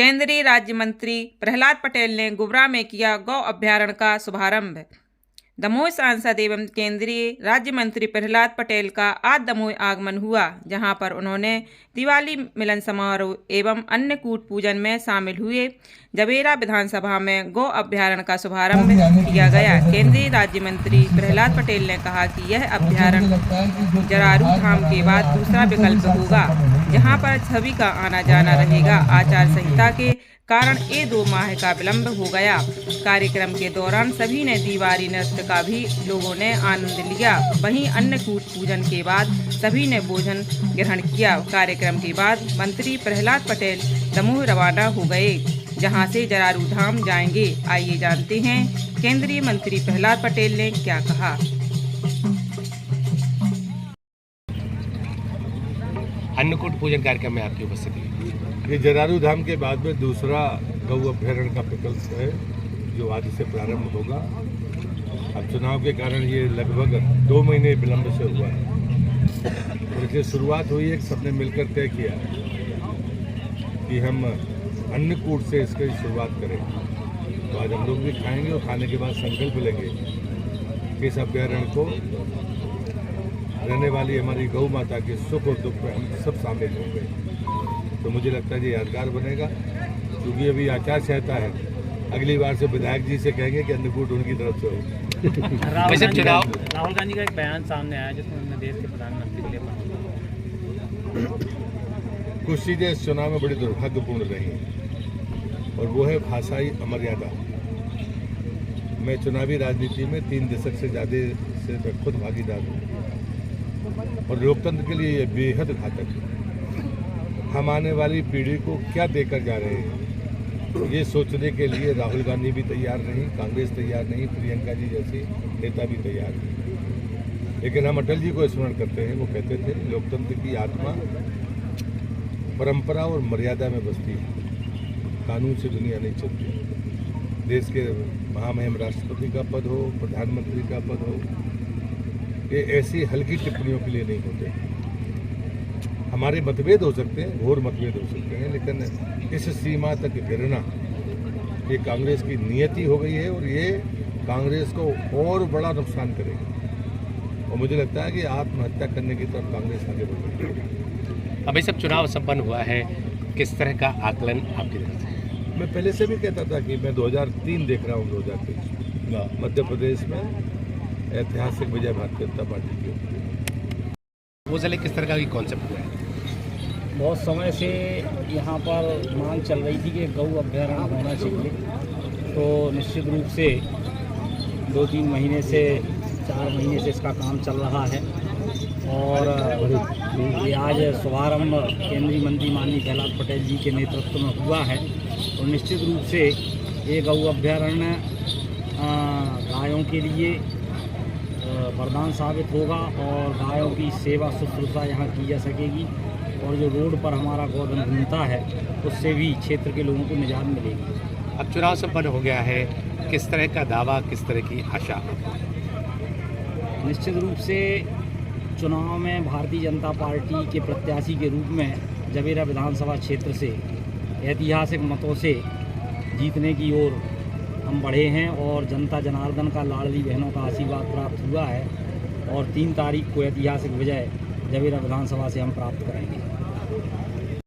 केंद्रीय राज्य मंत्री प्रहलाद पटेल ने गुबरा में किया गौ अभ्यारण्य का शुभारंभ। दमोह सांसद एवं केंद्रीय राज्य मंत्री प्रहलाद पटेल का आज दमोह आगमन हुआ, जहां पर उन्होंने दिवाली मिलन समारोह एवं अन्नकूट पूजन में शामिल हुए। जवेरा विधानसभा में गौ अभ्यारण्य का शुभारंभ किया गया। केंद्रीय राज्य मंत्री प्रहलाद पटेल ने कहा कि यह अभ्यारण्य जरारू धाम के बाद दूसरा विकल्प होगा, जहां पर सभी का आना जाना रहेगा। आचार संहिता के कारण 2 माह का विलंब हो गया। कार्यक्रम के दौरान सभी ने दीवारी नृत्य का भी लोगों ने आनंद लिया। वहीं अन्नकूट पूजन के बाद सभी ने भोजन ग्रहण किया। कार्यक्रम के बाद मंत्री प्रहलाद पटेल दमोह रवाना हो गए, जहां से जरारू धाम जाएंगे। आइए जानते हैं केंद्रीय मंत्री प्रहलाद पटेल ने क्या कहा। अन्नकूट पूजन कार्यक्रम में आपकी उपस्थिति। ये जरारू धाम के बाद में दूसरा गौ अभ्यारण्य का प्रकल्प है, जो आज से प्रारंभ होगा। अब चुनाव के कारण ये लगभग 2 महीने विलंब से हुआ है। और इसकी शुरुआत हुई, एक सबने मिलकर तय किया कि हम अन्नकूट से इसकी शुरुआत करें। तो आज हम लोग भी खाएंगे और खाने के बाद संकल्प लेंगे कि इस अभ्यारण्य को रहने वाली हमारी गौ माता के सुख और दुख में हम सब शामिल होंगे। तो मुझे लगता है ये यादगार बनेगा, क्योंकि अभी आचार संहिता है। अगली बार से विधायक जी से कहेंगे कि अन्नकूट उनकी तरफ से हो। राहुल गांधी का एक बयान सामने आया जिसमें उन्होंने देश के प्रधानमंत्री के लिए कुछ चीज़ें इस चुनाव में बड़ी दुर्भाग्यपूर्ण रही, और वो है भाषाई अमर्यादा। मैं चुनावी राजनीति में 3 दशक से ज़्यादा से मैं खुद भागीदार हूँ, और लोकतंत्र के लिए ये बेहद घातक है। हम आने वाली पीढ़ी को क्या देकर जा रहे हैं, ये सोचने के लिए राहुल गांधी भी तैयार नहीं, कांग्रेस तैयार नहीं, प्रियंका जी जैसे नेता भी तैयार नहीं। लेकिन हम अटल जी को स्मरण करते हैं। वो कहते थे, लोकतंत्र की आत्मा परंपरा और मर्यादा में बसती है, कानून से दुनिया नहीं चलती। देश के महामहिम राष्ट्रपति का पद हो, प्रधानमंत्री का पद हो, ये ऐसी हल्की टिप्पणियों के लिए नहीं होते। हमारे मतभेद हो सकते हैं, घोर मतभेद हो सकते हैं, लेकिन इस सीमा तक गिरना ये कांग्रेस की नियति हो गई है, और ये कांग्रेस को और बड़ा नुकसान करेगा। और मुझे लगता है कि आत्महत्या करने की तरफ कांग्रेस आगे बढ़ रही है। अब ये सब चुनाव संपन्न हुआ है, किस तरह का आकलन आपकी तरफ से? मैं पहले से भी कहता था कि मैं 2003 देख रहा हूँ, 2023 मध्य प्रदेश में ऐतिहासिक विजय भारतीय जनता पार्टी की। वो जिले किस तरह का कॉन्सेप्ट हुआ है? बहुत समय से यहाँ पर मांग चल रही थी कि गौ अभ्यारण्य होना चाहिए। तो निश्चित रूप से 2-3 महीने से 4 महीने से इसका काम चल रहा है, और ये आज शुभारंभ केंद्रीय मंत्री माननीय प्रहलाद पटेल जी के नेतृत्व में हुआ है। और निश्चित रूप से ये गौ अभ्यारण्य गायों के लिए वरदान साबित होगा, और गायों की सेवा शुश्रूषा यहाँ की जा सकेगी, और जो रोड पर हमारा गौधन घूमता है उससे भी क्षेत्र के लोगों को निजात मिलेगी। अब चुनाव संपन्न हो गया है, किस तरह का दावा, किस तरह की आशा? निश्चित रूप से चुनाव में भारतीय जनता पार्टी के प्रत्याशी के रूप में जवेरा विधानसभा क्षेत्र से ऐतिहासिक मतों से जीतने की ओर हम बढ़े हैं, और जनता जनार्दन का लाडली बहनों का आशीर्वाद प्राप्त हुआ है, और 3 तारीख को ऐतिहासिक विजय जवेरा विधानसभा से हम प्राप्त करेंगे।